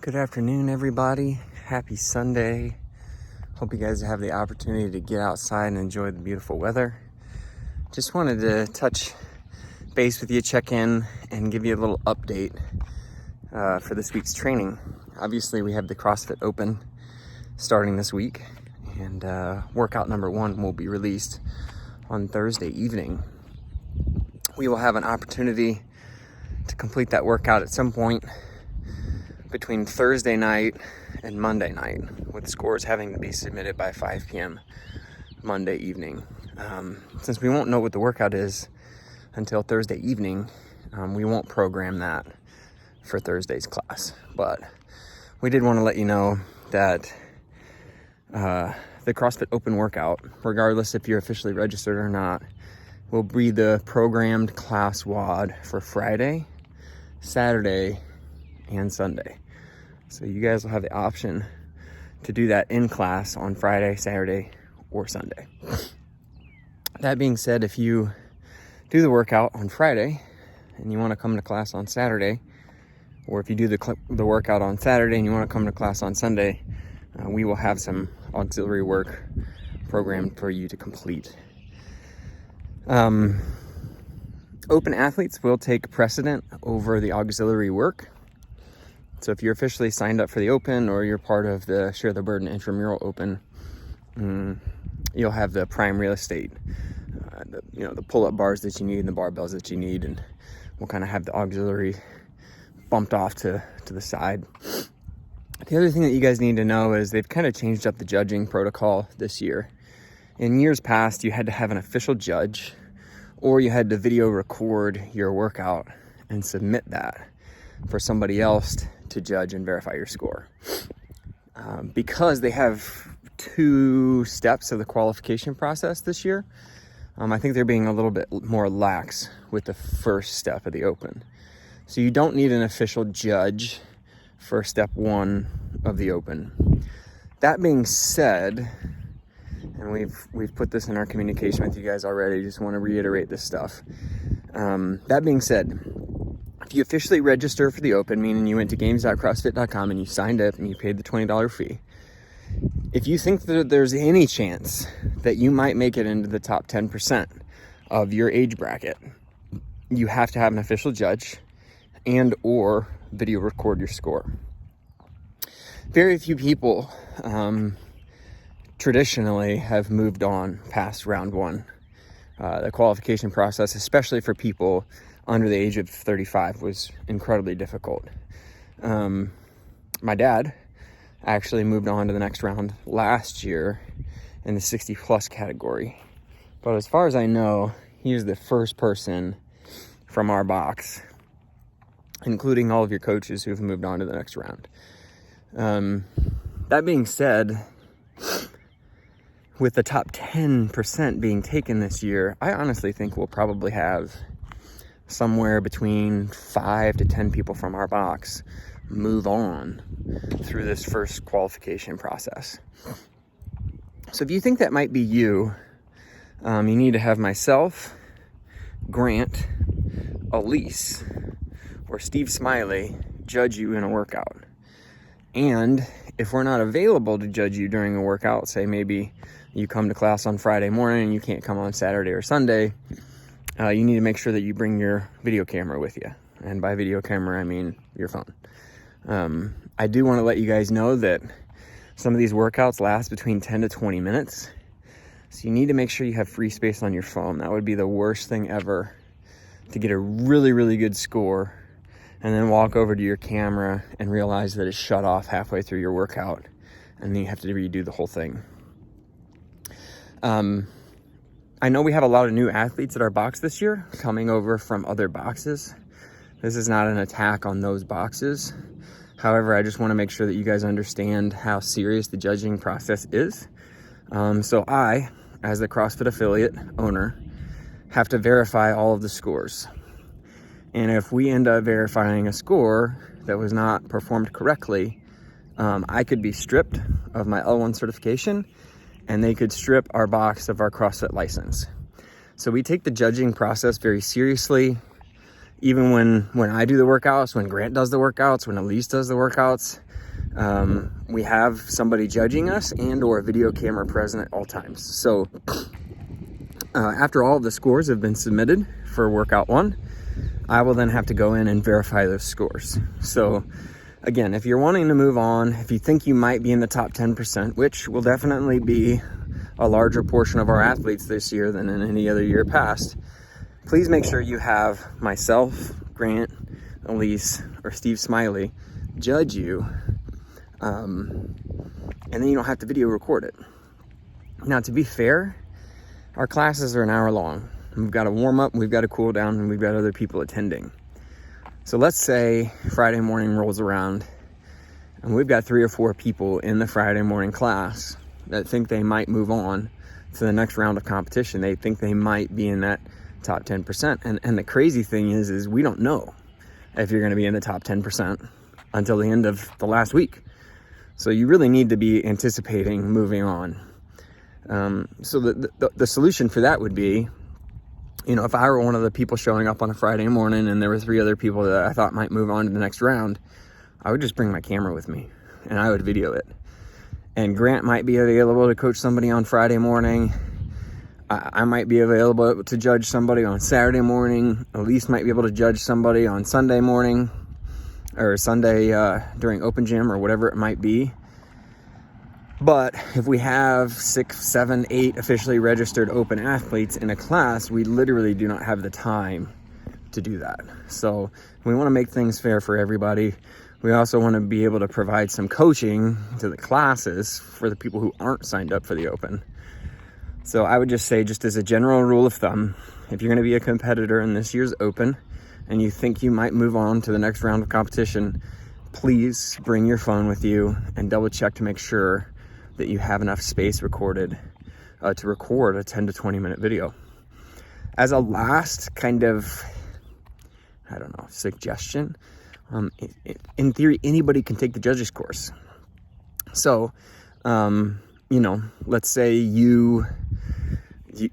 Good afternoon, everybody. Happy Sunday. Hope you guys have the opportunity to get outside and enjoy the beautiful weather. Just wanted to touch base with you, check in, and give you a little update for this week's training. Obviously, we have the CrossFit Open starting this week, and workout number 1 will be released on Thursday evening. We will have an opportunity to complete that workout at some point between Thursday night and Monday night, with scores having to be submitted by 5 p.m. Monday evening. Since we won't know what the workout is until Thursday evening, we won't program that for Thursday's class. But we did want to let you know that the CrossFit Open workout, regardless if you're officially registered or not, will be the programmed class WOD for Friday, Saturday, and Sunday. So you guys will have the option to do that in class on Friday, Saturday, or Sunday. That being said, if you do the workout on Friday and you want to come to class on Saturday, or if you do the workout on Saturday and you want to come to class on Sunday, we will have some auxiliary work programmed for you to complete. Open athletes will take precedent over the auxiliary work. So if you're officially signed up for the Open, or you're part of the Share the Burden Intramural Open, you'll have the prime real estate, the pull-up bars that you need and the barbells that you need, and we'll kind of have the auxiliary bumped off to the side. The other thing that you guys need to know is they've kind of changed up the judging protocol this year. In years past, you had to have an official judge, or you had to video record your workout and submit that for somebody else to judge and verify your score. Because they have 2 steps of the qualification process this year, I think they're being a little bit more lax with the first step of the Open. So you don't need an official judge for step 1 of the Open. That being said, and we've put this in our communication with you guys already, just want to reiterate this stuff. That being said, if you officially register for the Open, meaning you went to games.crossfit.com and you signed up and you paid the $20 fee, if you think that there's any chance that you might make it into the top 10% of your age bracket, you have to have an official judge and or video record your score. Very few people traditionally have moved on past round 1. The qualification process, especially for people under the age of 35, was incredibly difficult. My dad actually moved on to the next round last year in the 60 plus category. But as far as I know, he is the first person from our box, including all of your coaches, who've moved on to the next round. That being said, with the top 10% being taken this year, I honestly think we'll probably have somewhere between 5 to 10 people from our box move on through this first qualification process. So if you think that might be you, you need to have myself, Grant, Elise, or Steve Smiley judge you in a workout. And if we're not available to judge you during a workout, say maybe you come to class on Friday morning and you can't come on Saturday or Sunday, you need to make sure that you bring your video camera with you. And by video camera, I mean your phone. I do want to let you guys know that some of these workouts last between 10 to 20 minutes. So you need to make sure you have free space on your phone. That would be the worst thing ever, to get a really, really good score and then walk over to your camera and realize that it's shut off halfway through your workout, and then you have to redo the whole thing. I know we have a lot of new athletes at our box this year coming over from other boxes. This is not an attack on those boxes. However, I just want to make sure that you guys understand how serious the judging process is. So I, as the CrossFit affiliate owner, have to verify all of the scores. And if we end up verifying a score that was not performed correctly, I could be stripped of my L1 certification, and they could strip our box of our CrossFit license. So we take the judging process very seriously. even when I do the workouts, when Grant does the workouts, when Elise does the workouts, we have somebody judging us and or a video camera present at all times. So after all of the scores have been submitted for workout 1, I will then have to go in and verify those scores. So again, if you're wanting to move on, if you think you might be in the top 10%, which will definitely be a larger portion of our athletes this year than in any other year past, please make sure you have myself, Grant, Elise, or Steve Smiley judge you, and then you don't have to video record it. Now, to be fair, our classes are an hour long. We've got a warm up, we've got a cool down, and we've got other people attending. So let's say Friday morning rolls around and we've got 3 or 4 people in the Friday morning class that think they might move on to the next round of competition. They think they might be in that top 10%. And the crazy thing is we don't know if you're going to be in the top 10% until the end of the last week. So you really need to be anticipating moving on. So the solution for that would be, you know, if I were one of the people showing up on a Friday morning and there were 3 other people that I thought might move on to the next round, I would just bring my camera with me and I would video it. And Grant might be available to coach somebody on Friday morning. I might be available to judge somebody on Saturday morning. Elise might be able to judge somebody on Sunday morning or Sunday during open gym or whatever it might be. But if we have 6, 7, 8 officially registered open athletes in a class, we literally do not have the time to do that. So we want to make things fair for everybody. We also want to be able to provide some coaching to the classes for the people who aren't signed up for the open. So I would just say, just as a general rule of thumb, if you're going to be a competitor in this year's open and you think you might move on to the next round of competition, please bring your phone with you and double check to make sure that you have enough space recorded to record a 10 to 20 minute video. As a last kind of, I don't know, suggestion, in theory, anybody can take the judges course. So, you know, let's say you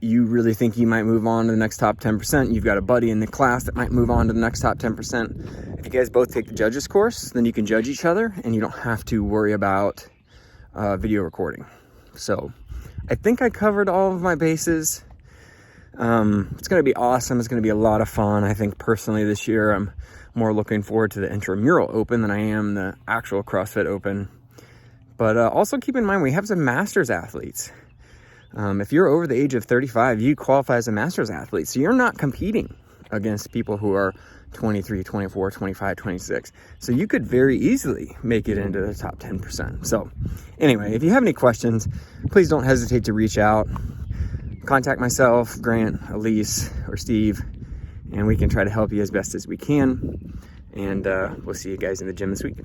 really think you might move on to the next top 10%. You've got a buddy in the class that might move on to the next top 10%. If you guys both take the judges course, then you can judge each other and you don't have to worry about video recording. So I think I covered all of my bases. It's going to be awesome. It's going to be a lot of fun. I think personally this year I'm more looking forward to the intramural open than I am the actual CrossFit open. But also keep in mind we have some masters athletes. If you're over the age of 35, you qualify as a masters athlete. So you're not competing against people who are 23, 24, 25, 26. So you could very easily make it into the top 10%. So anyway, if you have any questions, please don't hesitate to reach out. Contact myself, Grant, Elise, or Steve, and we can try to help you as best as we can. And we'll see you guys in the gym this week.